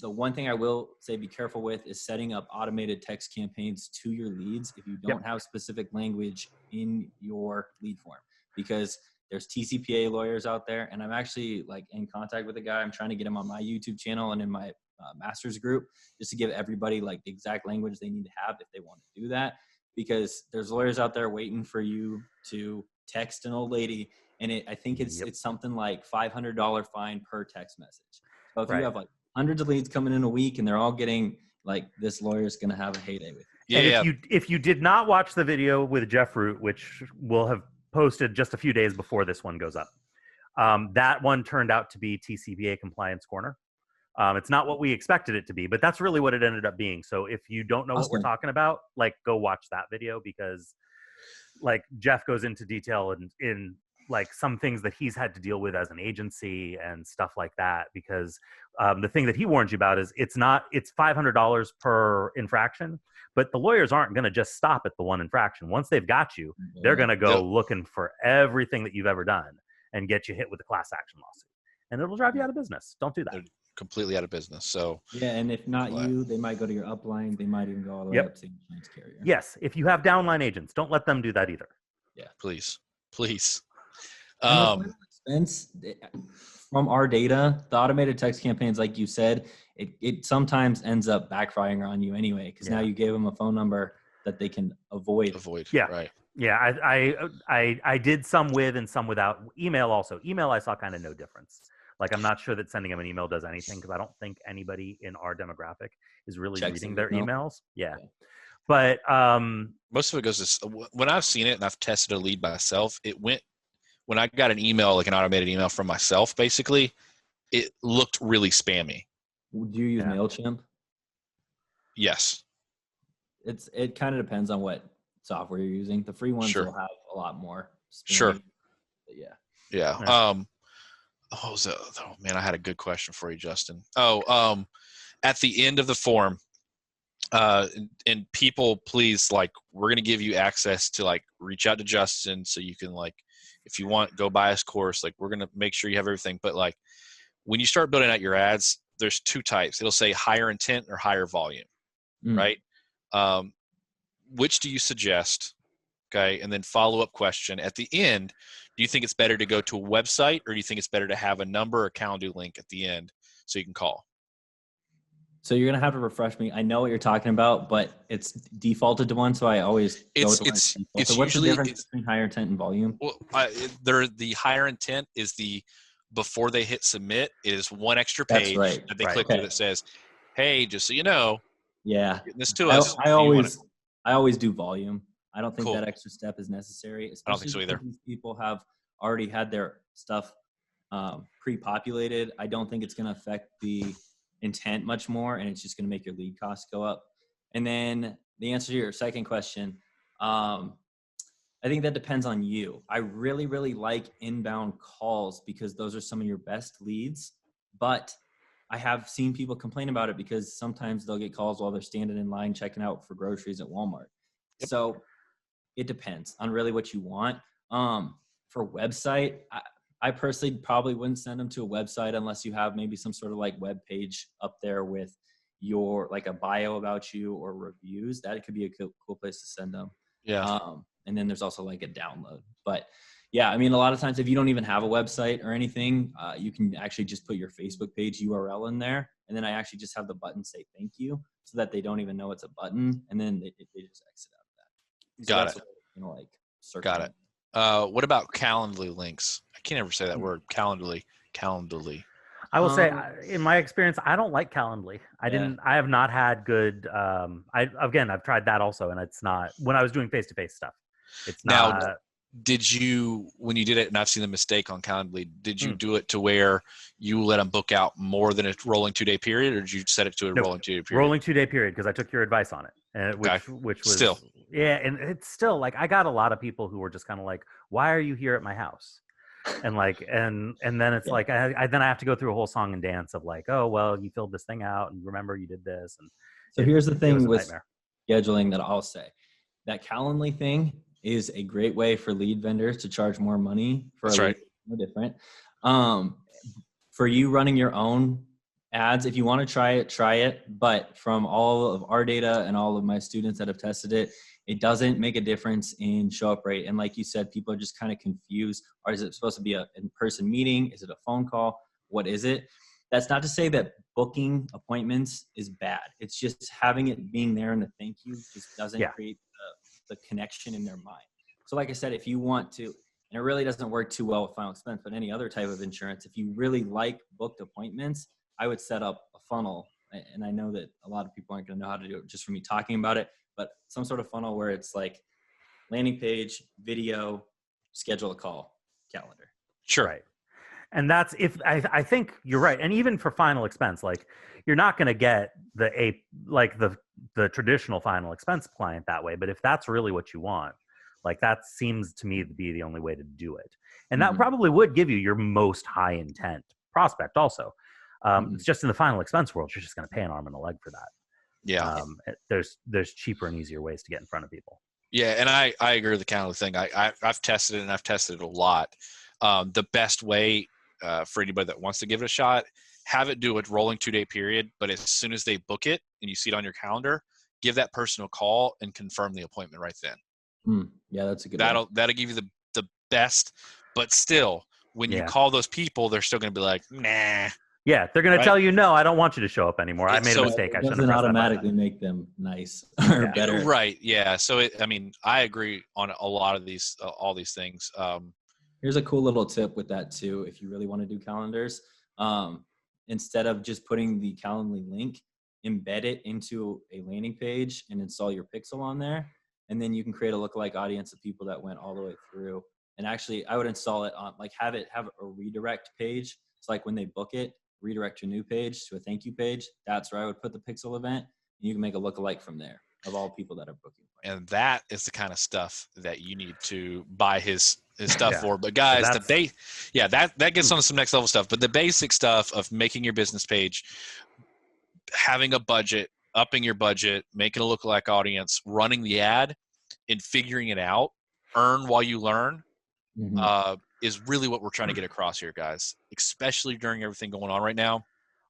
The one thing I will say be careful with is setting up automated text campaigns to your leads if you don't have specific language in your lead form, because there's TCPA lawyers out there. And I'm actually like in contact with a guy. I'm trying to get him on my YouTube channel and in my master's group, just to give everybody like the exact language they need to have if they want to do that, because there's lawyers out there waiting for you to text an old lady. And I think it's something like $500 fine per text message. So if you have like hundreds of leads coming in a week and they're all getting like, this lawyer's going to have a heyday with you. Yeah. And if you did not watch the video with Jeff Root, which will have posted just a few days before this one goes up, that one turned out to be TCPA Compliance Corner. It's not what we expected it to be, but that's really what it ended up being. So if you don't know what we're talking about, like go watch that video, because like Jeff goes into detail in like some things that he's had to deal with as an agency and stuff like that. Because the thing that he warns you about is it's $500 per infraction, but the lawyers aren't going to just stop at the one infraction. Once they've got you, they're going to go looking for everything that you've ever done and get you hit with a class action lawsuit, and it'll drive you out of business. Don't do that. They're completely out of business. So and if not you, they might go to your upline. They might even go all the way up to the insurance carrier. Yes, if you have downline agents, don't let them do that either. Yeah, please. Expense from our data, the automated text campaigns, like you said, it sometimes ends up backfiring on you anyway, because now you gave them a phone number that they can avoid. Right. Yeah, I did some with and some without. Email also. Email I saw kind of no difference. Like I'm not sure that sending them an email does anything, because I don't think anybody in our demographic is really reading their emails. Yeah. But most of it goes to, when I've seen it and I've tested a lead myself, when I got an email, like an automated email from myself, basically, it looked really spammy. Do you use MailChimp? Yes. It kind of depends on what software you're using. The free ones will have a lot more spammy. Sure. But yeah. Oh man, I had a good question for you, Justin. At the end of the form, and people, please, like, we're going to give you access to like reach out to Justin so you can, like, if you want, go buy his course. Like, we're going to make sure you have everything. But like, when you start building out your ads, there's two types. It'll say higher intent or higher volume, right? Which do you suggest? Okay. And then follow-up question at the end. Do you think it's better to go to a website, or do you think it's better to have a number or calendar link at the end so you can call? So you're going to have to refresh me. I know what you're talking about, but it's defaulted to one. So I always go with the one. So what's the difference between higher intent and volume? Well, the higher intent is before they hit submit, it is one extra page that they click through that says, hey, just so you know, this to us. I always do volume. I don't think that extra step is necessary. I don't think so either. These people have already had their stuff pre-populated. I don't think it's going to affect the intent much more, and it's just going to make your lead costs go up. And then the answer to your second question, I think that depends on you. I really, really like inbound calls because those are some of your best leads, but I have seen people complain about it because sometimes they'll get calls while they're standing in line checking out for groceries at Walmart. So it depends on really what you want. For website, I personally probably wouldn't send them to a website unless you have maybe some sort of like web page up there with your, like, a bio about you or reviews. That could be a cool place to send them. Yeah. And then there's also like a download. But yeah, I mean, a lot of times if you don't even have a website or anything, you can actually just put your Facebook page URL in there. And then I actually just have the button say thank you so that they don't even know it's a button. And then they just exit out of that. So Got that's it. what, like Got it. What about Calendly links? I can't ever say that word. Calendly. I will say, in my experience, I don't like Calendly. I have not had good. I've tried that also, and it's not when I was doing face-to-face stuff. It's now, not. did you, when you did it, and I've seen the mistake on Calendly, did you do it to where you let them book out more than a rolling 2-day period, or did you set it to a rolling 2-day period? Rolling 2-day period, because I took your advice on it, and which was still. Yeah, and it's still like I got a lot of people who were just kind of like, "Why are you here at my house?" And like, and then it's like I have to go through a whole song and dance of like, oh well, you filled this thing out, and remember you did this, and so here's the thing with scheduling that I'll say, that Calendly thing is a great way for lead vendors to charge more money for That's right. No different. For you running your own ads, if you want to try it. But from all of our data and all of my students that have tested it, it doesn't make a difference in show up rate. And like you said, people are just kind of confused. Or is it supposed to be an in-person meeting? Is it a phone call? What is it? That's not to say that booking appointments is bad. It's just having it being there and the thank you just doesn't create the connection in their mind. So like I said, if you want to, and it really doesn't work too well with final expense, but any other type of insurance, if you really like booked appointments, I would set up a funnel. And I know that a lot of people aren't going to know how to do it just from me talking about it, but some sort of funnel where it's like landing page, video, schedule a call, calendar. Sure. Right. And that's I think you're right. And even for final expense, like you're not going to get the traditional final expense client that way. But if that's really what you want, like that seems to me to be the only way to do it. And that probably would give you your most high intent prospect also. It's just in the final expense world, you're just going to pay an arm and a leg for that. Yeah. There's cheaper and easier ways to get in front of people. Yeah. And I agree with the Calendly thing. I've tested it, and I've tested it a lot. The best way for anybody that wants to give it a shot, have it do a rolling 2-day period, but as soon as they book it and you see it on your calendar, give that person a call and confirm the appointment right then. Yeah, that's a good that'll give you the best, but still when you call those people, they're still going to be like, nah. Yeah, they're going to tell you, no, I don't want you to show up anymore. I made a mistake. It doesn't automatically make them nice or better. Right. Yeah. So I agree on a lot of these, all these things. Here's a cool little tip with that too. If you really want to do calendars, instead of just putting the Calendly link, embed it into a landing page and install your pixel on there. And then you can create a lookalike audience of people that went all the way through. And actually I would install it on, like, have a redirect page. It's like when they book it, redirect to a new page, to a thank you page. That's where I would put the pixel event, and you can make a lookalike from there of all people that are booking. And that is the kind of stuff that you need to buy his stuff for. But guys, that gets on some next level stuff. But the basic stuff of making your business page, having a budget, upping your budget, making a lookalike audience, running the ad, and figuring it out, earn while you learn, is really what we're trying to get across here, guys, especially during everything going on right now.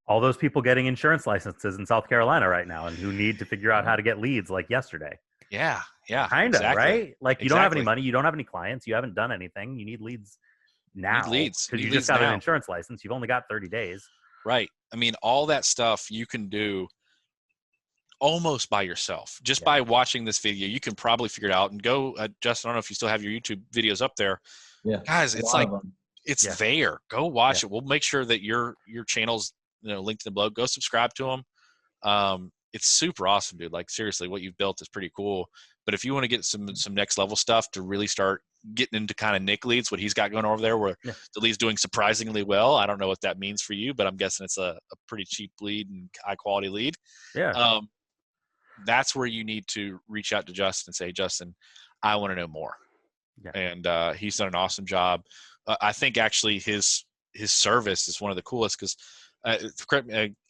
All those people getting insurance licenses in South Carolina right now and who need to figure out how to get leads like yesterday. Yeah. Kind of, right? Like you don't have any money. You don't have any clients. You haven't done anything. You need leads now. Because you just got an insurance license. You've only got 30 days. Right. I mean, all that stuff you can do almost by yourself. Just by watching this video, you can probably figure it out. And go, Justin, I don't know if you still have your YouTube videos up there. Yeah. Guys, it's like, it's there. Go watch it. We'll make sure that your channel's linked in the blog. Go subscribe to them. It's super awesome, dude. Like, seriously, what you've built is pretty cool. But if you want to get some next level stuff to really start getting into kind of Nick leads, what he's got going over there, where the lead's doing surprisingly well. I don't know what that means for you, but I'm guessing it's a pretty cheap lead and high quality lead. Yeah. That's where you need to reach out to Justin and say, Justin, I want to know more. Yeah. And he's done an awesome job. I think actually his service is one of the coolest because,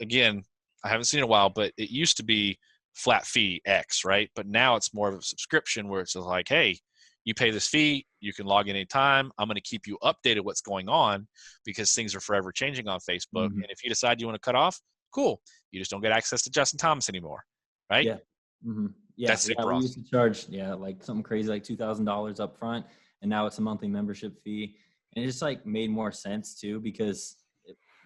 again, I haven't seen it in a while, but it used to be flat fee X, right? But now it's more of a subscription where it's like, hey, you pay this fee, you can log in anytime. I'm going to keep you updated what's going on because things are forever changing on Facebook. And if you decide you want to cut off, cool. You just don't get access to Justin Thomas anymore, right? Yeah. Yeah, That's super we awesome. used to charge like something crazy like $2,000 up front, and now it's a monthly membership fee. And it just like made more sense too, because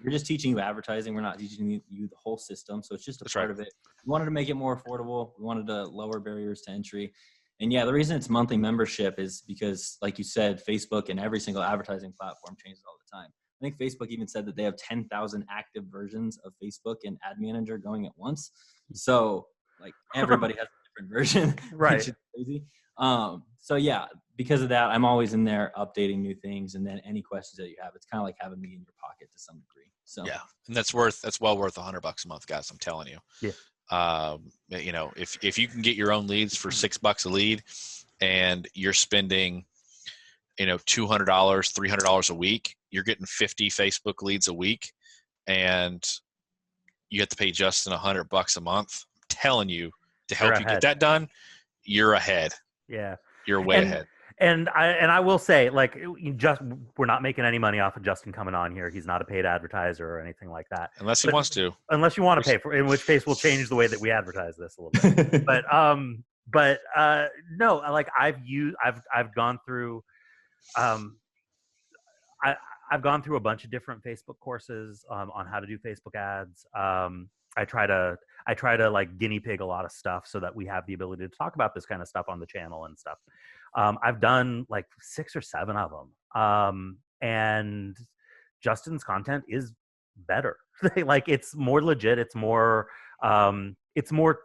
we're just teaching you advertising. We're not teaching you the whole system. So it's just a part of it. We wanted to make it more affordable. We wanted to lower barriers to entry. And yeah, the reason it's monthly membership is because, like you said, Facebook and every single advertising platform changes all the time. I think Facebook even said that they have 10,000 active versions of Facebook and Ad Manager going at once. So like everybody has a different version, Right? Which is crazy. So yeah, because of that, I'm always in there updating new things, and then any questions that you have, it's kind of like having me in your pocket to some degree. So yeah, and that's well worth $100 a month, guys. I'm telling you. Yeah. You know, if you can get your own leads for $6 a lead, and you're spending, you know, $200, $300 a week, you're getting 50 Facebook leads a week, and you have to pay Justin $100 a month. I'm telling you, to help you get that done, you're ahead. Yeah, you're way ahead. And I will say, like, we're not making any money off of Justin coming on here. He's not a paid advertiser or anything like that, unless he wants to. Unless you want to pay for, in which case we'll change the way that we advertise this a little bit. but no, like I've gone through, I've gone through a bunch of different Facebook courses on how to do Facebook ads. I try to like guinea pig a lot of stuff so that we have the ability to talk about this kind of stuff on the channel and stuff. I've done like 6 or 7 of them. And Justin's content is better. Like it's more legit. It's more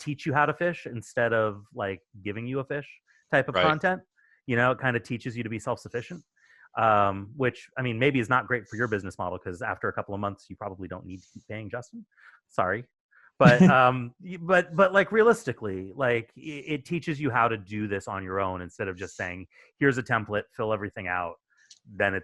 teach you how to fish instead of like giving you a fish type of content. You know, it kind of teaches you to be self-sufficient. Which I mean, maybe is not great for your business model, because after a couple of months, you probably don't need to keep paying Justin. Sorry. But, but like realistically, like it teaches you how to do this on your own instead of just saying, here's a template, fill everything out. Then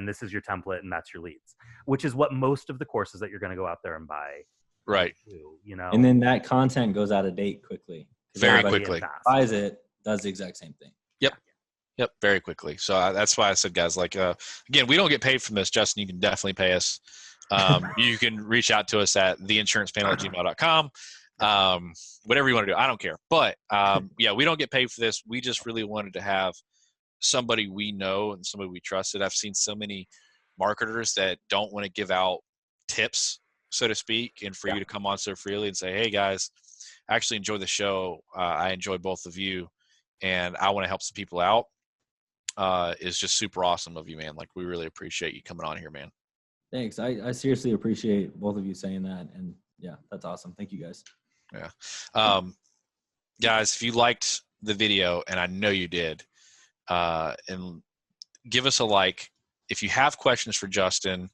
this is your template and that's your leads, which is what most of the courses that you're going to go out there and buy. Right. Do, you know, and then that content goes out of date quickly. Very quickly. Buys it, does the exact same thing. Yep, very quickly. So that's why I said, guys, like, again, we don't get paid from this. Justin, you can definitely pay us. You can reach out to us at theinsurancepanel@gmail.com. Whatever you want to do. I don't care. But, yeah, we don't get paid for this. We just really wanted to have somebody we know and somebody we trusted. I've seen so many marketers that don't want to give out tips, so to speak, and for you to come on so freely and say, hey, guys, I actually enjoy the show. I enjoy both of you, and I want to help some people out. Is just super awesome of you, man. Like, we really appreciate you coming on here, man. Thanks. I seriously appreciate both of you saying that. And yeah, that's awesome. Thank you guys. Yeah. Guys, if you liked the video, and I know you did, and give us a like. If you have questions for Justin,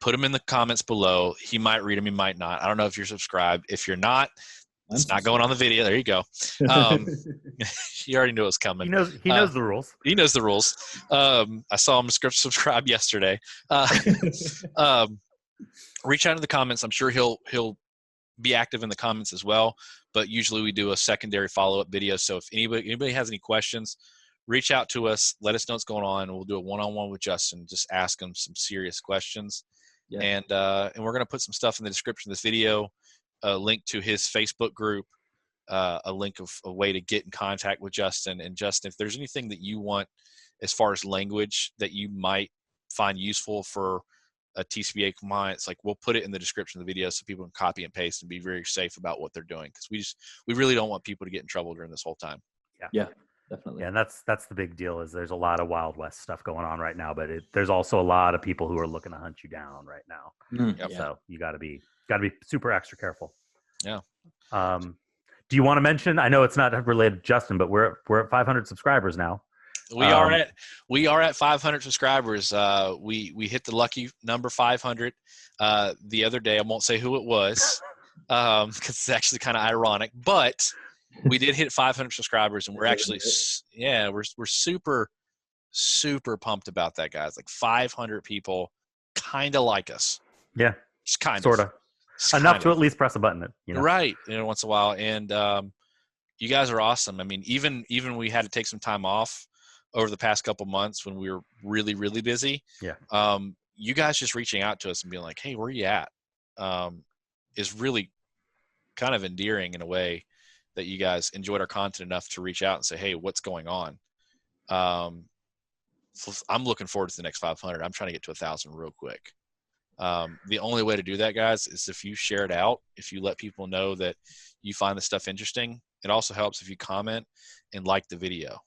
put them in the comments below. He might read them. He might not. I don't know if you're subscribed. If you're not, it's not going on the video. There you go. You already knew it was coming. He knows the rules. He knows the rules. I saw him subscribe yesterday. Reach out in the comments. I'm sure he'll be active in the comments as well. But usually we do a secondary follow-up video. So if anybody has any questions, reach out to us. Let us know what's going on. We'll do a one-on-one with Justin. Just ask him some serious questions. Yeah. And we're going to put some stuff in the description of this video. A link to his Facebook group, a link of a way to get in contact with Justin. And Justin, if there's anything that you want as far as language that you might find useful for a TCPA compliance, like, we'll put it in the description of the video so people can copy and paste and be very safe about what they're doing. Because we really don't want people to get in trouble during this whole time. Yeah, definitely. Yeah, and that's the big deal, is there's a lot of Wild West stuff going on right now, but there's also a lot of people who are looking to hunt you down right now. So you got to be super extra careful. Yeah. Do you want to mention, I know it's not related to Justin, but we're at 500 subscribers now. We are at 500 subscribers. We hit the lucky number 500 the other day. I won't say who it was because it's actually kind of ironic, but we did hit 500 subscribers, and we're actually we're super pumped about that, guys. Like, 500 people kind of like us. Yeah, just kind of, sort of. Enough to at least press a button, right? Once in a while, and you guys are awesome. I mean, even we had to take some time off over the past couple months when we were really, really busy. Yeah. You guys just reaching out to us and being like, "Hey, where you at?" Is really kind of endearing in a way, that you guys enjoyed our content enough to reach out and say, hey, what's going on? So I'm looking forward to the next 500. I'm trying to get to 1,000 real quick. The only way to do that, guys, is if you share it out, if you let people know that you find the stuff interesting. It also helps if you comment and like the video.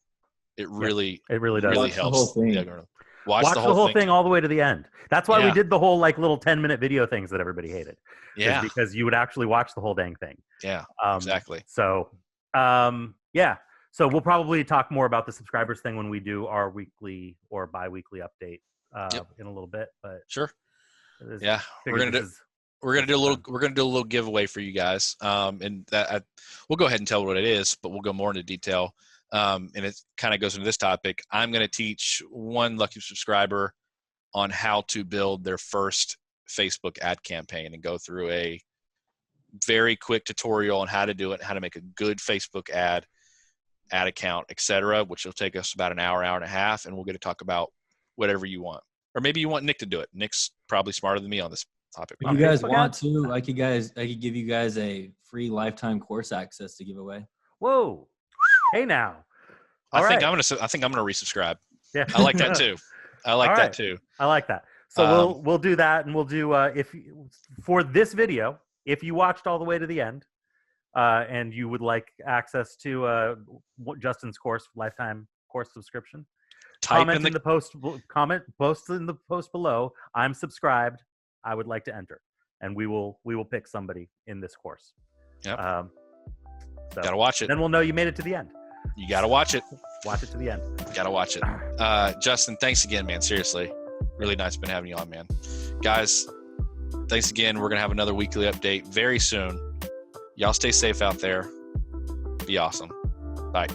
It really does. Really helps. Watch the whole thing all the way to the end. That's why we did the whole like little 10-minute video things that everybody hated. Yeah. Because you would actually watch the whole dang thing. Yeah, exactly. So, So we'll probably talk more about the subscribers thing when we do our weekly or bi-weekly update in a little bit. But sure. Yeah, we're gonna do a little giveaway for you guys, and that we'll go ahead and tell what it is, but we'll go more into detail. And it kind of goes into this topic. I'm going to teach one lucky subscriber on how to build their first Facebook ad campaign and go through a very quick tutorial on how to do it, how to make a good Facebook ad account, etc., which will take us about an hour and a half, and we'll get to talk about whatever you want. Or maybe you want Nick to do it. Nick's probably smarter than me on this topic. If you guys want to, I could give you guys a free lifetime course access to give away. Whoa. Hey now. I think I'm gonna resubscribe. Yeah. I like that too. I like that. So we'll do that, and we'll do for this video, if you watched all the way to the end, and you would like access to Justin's course, lifetime course subscription, comment in the post below. I'm subscribed. I would like to enter, and we will pick somebody in this course. Yep. Gotta watch it. Then we'll know you made it to the end. You gotta watch it. Watch it to the end. Gotta watch it. Justin, thanks again, man. Seriously, really nice been having you on, man. Guys, thanks again. We're gonna have another weekly update very soon. Y'all stay safe out there. Be awesome. Bye.